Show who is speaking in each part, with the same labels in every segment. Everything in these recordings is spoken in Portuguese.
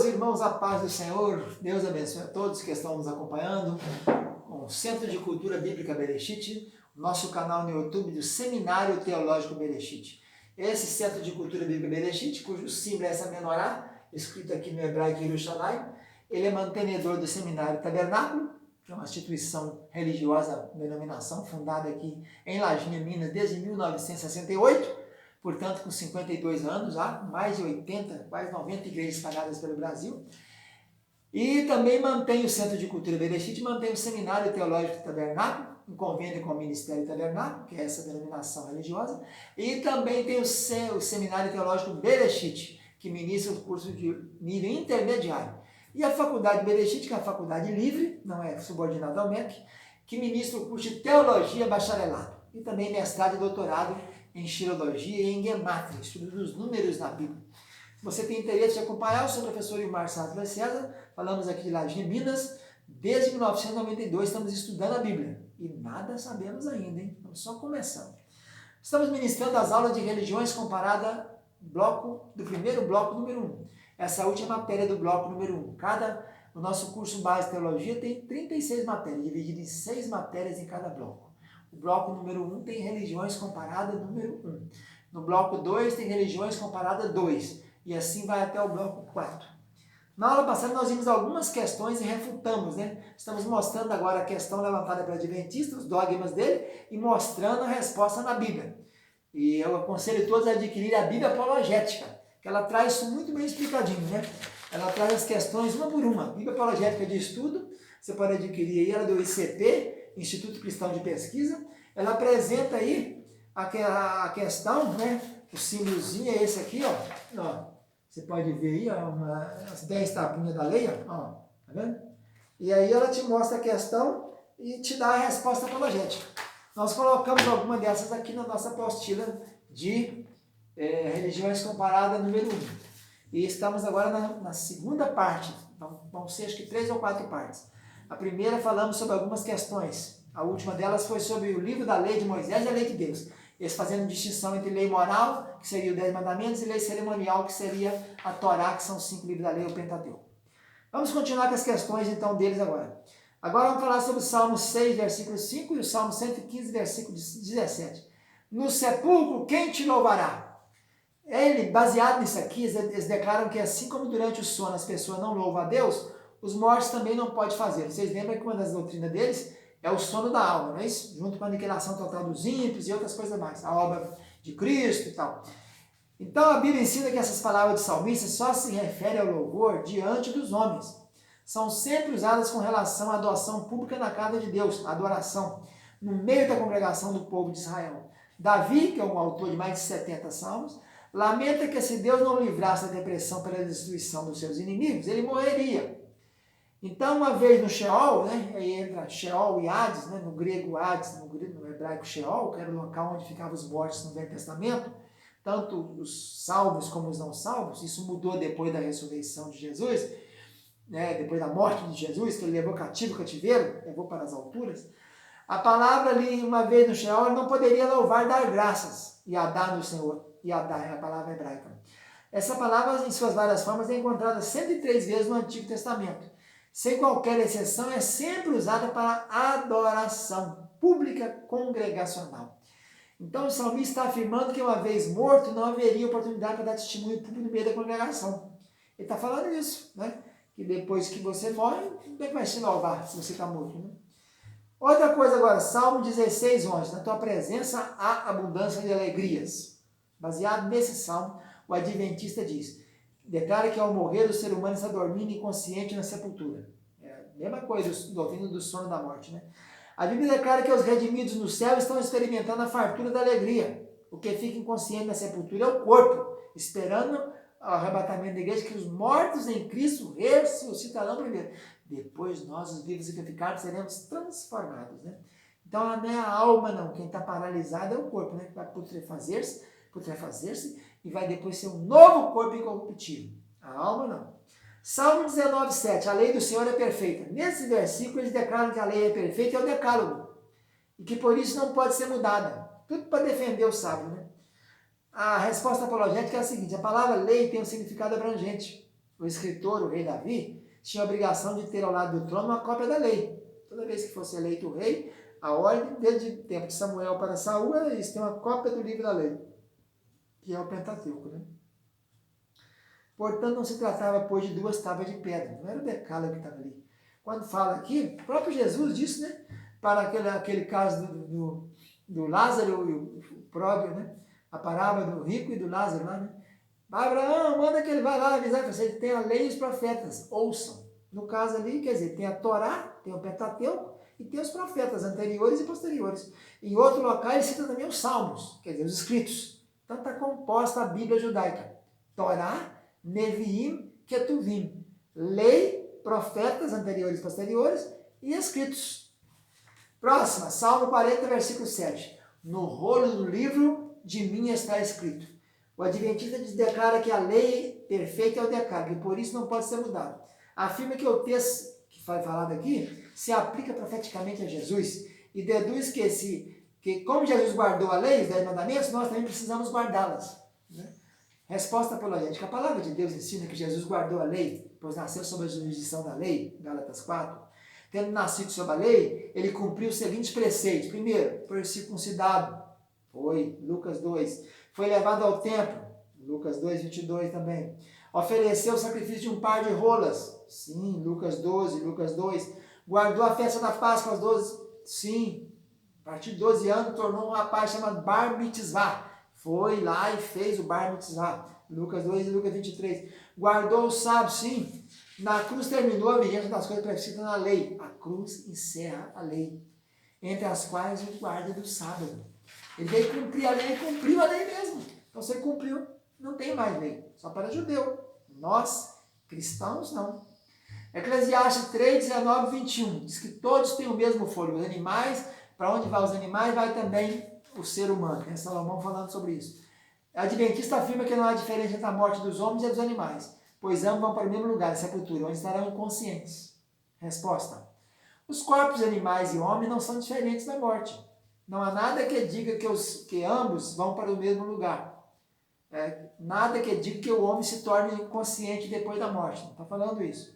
Speaker 1: Meus irmãos, a paz do Senhor, Deus abençoe a todos que estão nos acompanhando com o Centro de Cultura Bíblica Bereshit, nosso canal no YouTube do Seminário Teológico Bereshit. Esse Centro de Cultura Bíblica Bereshit, cujo símbolo é essa menorá, escrito aqui no hebraico Yerushalayim, ele é mantenedor do Seminário Tabernáculo, que é uma instituição religiosa, denominação, fundada aqui em Lajinha, Minas, desde 1968, portanto, com 52 anos, há mais de 80, quase 90 igrejas espalhadas pelo Brasil. E também mantém o Centro de Cultura Bereshit, mantém o Seminário Teológico Tabernáculo, em convênio com o Ministério Tabernáculo, que é essa denominação religiosa, e também tem o Seminário Teológico Bereshit, que ministra o curso de nível intermediário. E a Faculdade Bereshit, que é a faculdade livre, não é subordinada ao MEC, que ministra o curso de Teologia Bacharelado, e também mestrado e doutorado em Xilologia e em Gemátria, estudo dos números na Bíblia. Se você tem interesse de acompanhar, eu sou o professor Ilmar Sattler César, falamos aqui de Lajinha, Minas, desde 1992 estamos estudando a Bíblia, e nada sabemos ainda, hein? Estamos só começando. Estamos ministrando as aulas de religiões comparada do primeiro bloco número 1. Essa é a última matéria do bloco número 1. O nosso curso base de teologia tem 36 matérias, dividido em 6 matérias em cada bloco. O bloco número 1 tem religiões comparadas número 1. No bloco 2 tem religiões comparadas 2. E assim vai até o bloco 4. Na aula passada nós vimos algumas questões e refutamos, né? Estamos mostrando agora a questão levantada pelo Adventista, os dogmas dele, e mostrando a resposta na Bíblia. E eu aconselho todos a adquirir a Bíblia Apologética, que ela traz isso muito bem explicadinho, né? Ela traz as questões uma por uma. A Bíblia Apologética de estudo, você pode adquirir aí, ela é do ICP, Instituto Cristão de Pesquisa. Ela apresenta aí a questão, né? O símbolozinho é esse aqui, ó. Você pode ver aí, ó, as 10 tabuinhas da lei, ó, tá vendo? E aí ela te mostra a questão e te dá a resposta apologética. Nós colocamos alguma dessas aqui na nossa apostila de religiões comparadas número 1. E estamos agora na segunda parte, vão ser acho que 3 ou 4 partes. A primeira falamos sobre algumas questões. A última delas foi sobre o livro da lei de Moisés e a lei de Deus. Eles fazendo distinção entre lei moral, que seria os 10 mandamentos, e lei cerimonial, que seria a Torá, que são os 5 livros da lei, o Pentateuco. Vamos continuar com as questões então deles agora. Agora vamos falar sobre o Salmo 6, versículo 5 e o Salmo 115, versículo 17. No sepulcro, quem te louvará? Baseado nisso aqui, eles declaram que assim como durante o sono as pessoas não louvam a Deus, os mortos também não podem fazer. Vocês lembram que uma das doutrinas deles é o sono da alma, não é isso? Junto com a aniquilação total dos ímpios e outras coisas mais. A obra de Cristo e tal. Então a Bíblia ensina que essas palavras de salmista só se referem ao louvor diante dos homens. São sempre usadas com relação à adoração pública na casa de Deus, a adoração, no meio da congregação do povo de Israel. Davi, que é um autor de mais de 70 salmos, lamenta que se Deus não livrasse da depressão pela destruição dos seus inimigos, ele morreria. Então, uma vez no Sheol, né, aí entra Sheol e Hades, né, no grego Hades, no hebraico Sheol, que era o local onde ficavam os mortos no Velho Testamento, tanto os salvos como os não salvos, isso mudou depois da ressurreição de Jesus, né, depois da morte de Jesus, que ele levou cativo o cativeiro, levou para as alturas. A palavra ali, uma vez no Sheol, ele não poderia louvar, dar graças, Yadá no Senhor, Yadá é a palavra hebraica. Essa palavra, em suas várias formas, é encontrada 103 vezes no Antigo Testamento. Sem qualquer exceção, é sempre usada para adoração pública congregacional. Então o salmista está afirmando que uma vez morto não haveria oportunidade para dar testemunho público no meio da congregação. Ele está falando isso, né? Que depois que você morre, como é que vai se louvar se você está morto, né? Outra coisa agora, Salmo 16, 11. Na tua presença há abundância de alegrias. Baseado nesse salmo, o Adventista diz: declara que ao morrer o ser humano está dormindo inconsciente na sepultura. É a mesma coisa, ouvindo do sono da morte, né? A Bíblia declara que os redimidos no céu estão experimentando a fartura da alegria. O que fica inconsciente na sepultura é o corpo, esperando o arrebatamento da igreja, que os mortos em Cristo ressuscitarão primeiro. Depois nós, os vivos e vivificados, seremos transformados, né? Então não é a alma, não. Quem está paralisado é o corpo, né? Que vai putrefazer-se e vai depois ser um novo corpo incorruptível. A alma não. Salmo 19, 7. A lei do Senhor é perfeita. Nesse versículo eles declaram que a lei é perfeita, é o decálogo. E que por isso não pode ser mudada. Tudo para defender o sábio, né? A resposta apologética é a seguinte: a palavra lei tem um significado abrangente. o escritor, o rei Davi, tinha a obrigação de ter ao lado do trono uma cópia da lei. Toda vez que fosse eleito o rei, a ordem, desde o tempo de Samuel para Saul, era isso, tem uma cópia do livro da lei, que é o Pentateuco, né? Portanto, não se tratava, pois, de duas tábuas de pedra, não era o decálogo que estava ali. Quando fala aqui, o próprio Jesus disse, né, para aquele caso do Lázaro e o próprio, né, a parábola do rico e do Lázaro lá, né? Abraão, manda que ele vá lá avisar que você tem a lei e os profetas, ouçam. No caso ali, quer dizer, tem a Torá, tem o Pentateuco e tem os profetas anteriores e posteriores. Em outro local ele cita também os Salmos, quer dizer, os escritos. Então está composta a Bíblia judaica. Torá, Neviim, Ketuvim. Lei, profetas anteriores e posteriores e escritos. Próxima, Salmo 40, versículo 7. No rolo do livro de mim está escrito. O Adventista declara que a lei perfeita é o decálogo e por isso não pode ser mudado. Afirma que o texto que foi falado aqui se aplica profeticamente a Jesus e deduz que como Jesus guardou a lei, os 10 mandamentos, nós também precisamos guardá-las. Né? Resposta apologética. A palavra de Deus ensina que Jesus guardou a lei, pois nasceu sob a jurisdição da lei, Gálatas 4. Tendo nascido sob a lei, ele cumpriu os seguintes preceitos. Primeiro, foi circuncidado. Foi, Lucas 2. Foi levado ao templo, Lucas 2, 22 também. Ofereceu o sacrifício de um par de rolas, sim, Lucas 12, Lucas 2. Guardou a festa da Páscoa aos 12, sim. A partir de 12 anos, tornou um rapaz chamado Bar Mitzvah. Foi lá e fez o Bar Mitzvah, Lucas 2 e Lucas 23. Guardou o sábado, sim. Na cruz terminou a vigência das coisas prescritas na lei. A cruz encerra a lei, entre as quais o guarda do sábado. Ele veio cumprir a lei e cumpriu a lei mesmo. Então, se ele cumpriu, não tem mais lei. Só para judeu. Nós, cristãos, não. Eclesiastes 3, 19 e 21. Diz que todos têm o mesmo fôlego. Os animais, para onde vai os animais, vai também o ser humano. É Salomão falando sobre isso. A Adventista afirma que não há diferença entre a morte dos homens e dos animais, pois ambos vão para o mesmo lugar, a sepultura, onde estarão inconscientes. Resposta. Os corpos animais e homens não são diferentes da morte. Não há nada que diga que ambos vão para o mesmo lugar. Nada que diga que o homem se torne inconsciente depois da morte. Não está falando isso.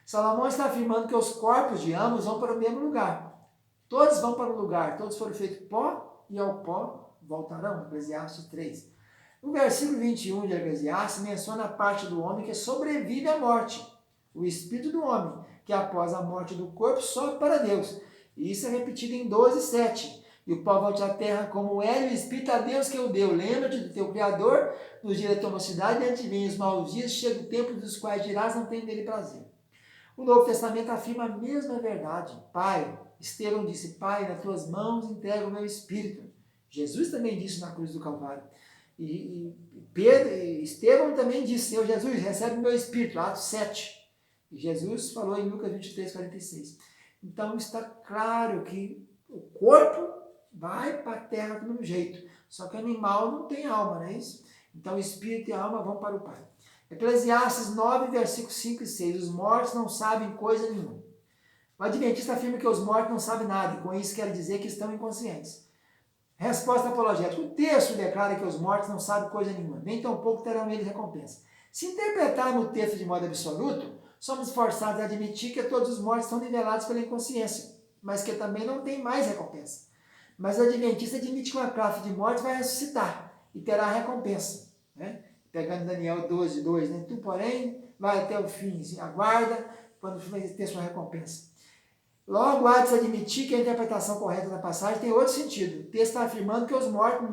Speaker 1: Salomão está afirmando que os corpos de ambos vão para o mesmo lugar. Todos vão para o lugar. Todos foram feitos pó e ao pó voltarão. Eclesiastes 3. O versículo 21 de Eclesiastes menciona a parte do homem que sobrevive à morte. O espírito do homem, que após a morte do corpo sobe para Deus. E isso é repetido em 12, 7. E o pó volte à terra como é, e o Espírito a Deus que o deu. Lembra-te do teu Criador, nos dias da tua mocidade, e antes vem os maus dias, chega o tempo dos quais dirás, não tenho nele prazer. O Novo Testamento afirma a mesma verdade. Pai, Estevão disse, Pai, nas tuas mãos entrego o meu Espírito. Jesus também disse na cruz do Calvário. E Estevão também disse, Senhor Jesus, recebe o meu Espírito, Atos 7. E Jesus falou em Lucas 23, 46. Então está claro que o corpo vai para a terra do mesmo jeito. Só que o animal não tem alma, não é isso? Então, o espírito e a alma vão para o Pai. Eclesiastes 9, versículos 5 e 6. Os mortos não sabem coisa nenhuma. O Adventista afirma que os mortos não sabem nada, e com isso quer dizer que estão inconscientes. Resposta apologética. O texto declara que os mortos não sabem coisa nenhuma, nem tampouco terão eles recompensa. Se interpretarmos o texto de modo absoluto, somos forçados a admitir que todos os mortos estão nivelados pela inconsciência, mas que também não tem mais recompensa. Mas o Adventista admite que uma classe de mortos vai ressuscitar e terá recompensa. Né? Pegando Daniel 12, 2, né? Tu, porém, vai até o fim, assim, aguarda quando vai ter sua recompensa. Logo, há de se admitir que a interpretação correta da passagem tem outro sentido. O texto está afirmando que os mortos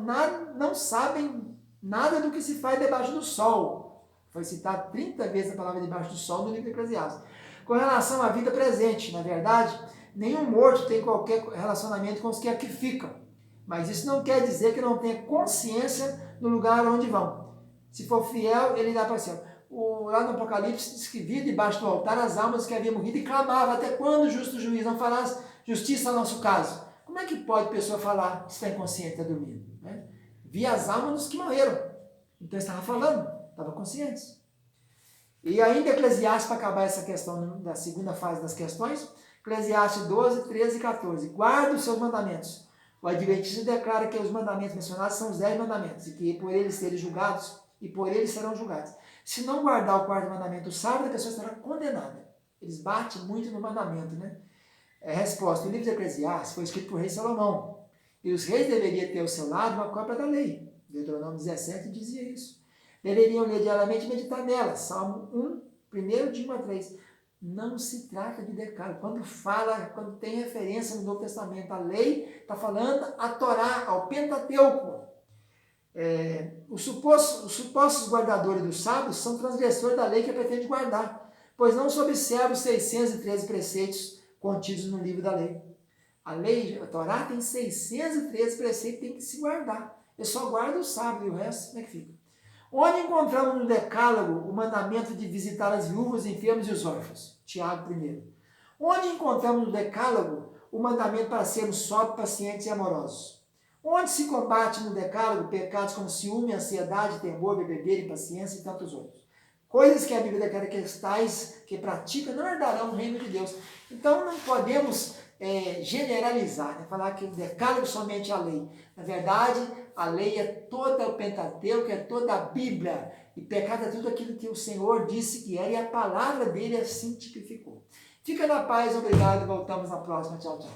Speaker 1: não sabem nada do que se faz debaixo do sol. Foi citado 30 vezes a palavra debaixo do sol no livro de Eclesiastes. Com relação à vida presente, na verdade, nenhum morto tem qualquer relacionamento com os que aqui ficam. Mas isso não quer dizer que não tenha consciência no lugar onde vão. Se for fiel, ele irá para o céu. Lá no Apocalipse diz que via debaixo do altar as almas que haviam morrido e clamava até quando o justo juiz não falasse justiça ao nosso caso. Como é que pode a pessoa falar se está inconsciente, está dormindo? Né? Via as almas dos que morreram. Então estava falando, estava consciente. E ainda Eclesiastes, para acabar essa questão da segunda fase das questões, Eclesiastes 12, 13 e 14. Guarda os seus mandamentos. O Adventista declara que os mandamentos mencionados são os 10 mandamentos e que por eles serem julgados e por eles serão julgados. Se não guardar o quarto mandamento do sábado, a pessoa estará condenada. Eles batem muito no mandamento, né? Resposta: o livro de Eclesiastes foi escrito por rei Salomão. E os reis deveriam ter ao seu lado uma cópia da lei. Deuteronômio 17 dizia isso. Deveriam ler diariamente e meditar nela. Salmo 1, 1 de 1 a 3. Não se trata de decálogo. Quando tem referência no Novo Testamento, a lei está falando a Torá, ao Pentateuco. Os supostos guardadores dos sábados são transgressores da lei que pretende guardar, pois não se observam os 613 preceitos contidos no livro da lei. A Torá tem 613 preceitos que tem que se guardar. Eu só guardo o sábado e o resto, como é que fica? Onde encontramos no decálogo o mandamento de visitar as viúvas, enfermos e os órfãos? Tiago 1. Onde encontramos no decálogo o mandamento para sermos sóbrios, pacientes e amorosos? Onde se combate no decálogo pecados como ciúme, ansiedade, temor, bebedeira, impaciência e tantos outros? Coisas que a Bíblia declara que tais que praticam não herdarão o reino de Deus. Então não podemos generalizar, né? Falar que o decálogo somente a lei. Na verdade, a lei é toda o Pentateuco, é toda a Bíblia. E pecado é tudo aquilo que o Senhor disse que era e a palavra dele assim tipificou. Fica na paz, obrigado. Voltamos na próxima. Tchau, tchau.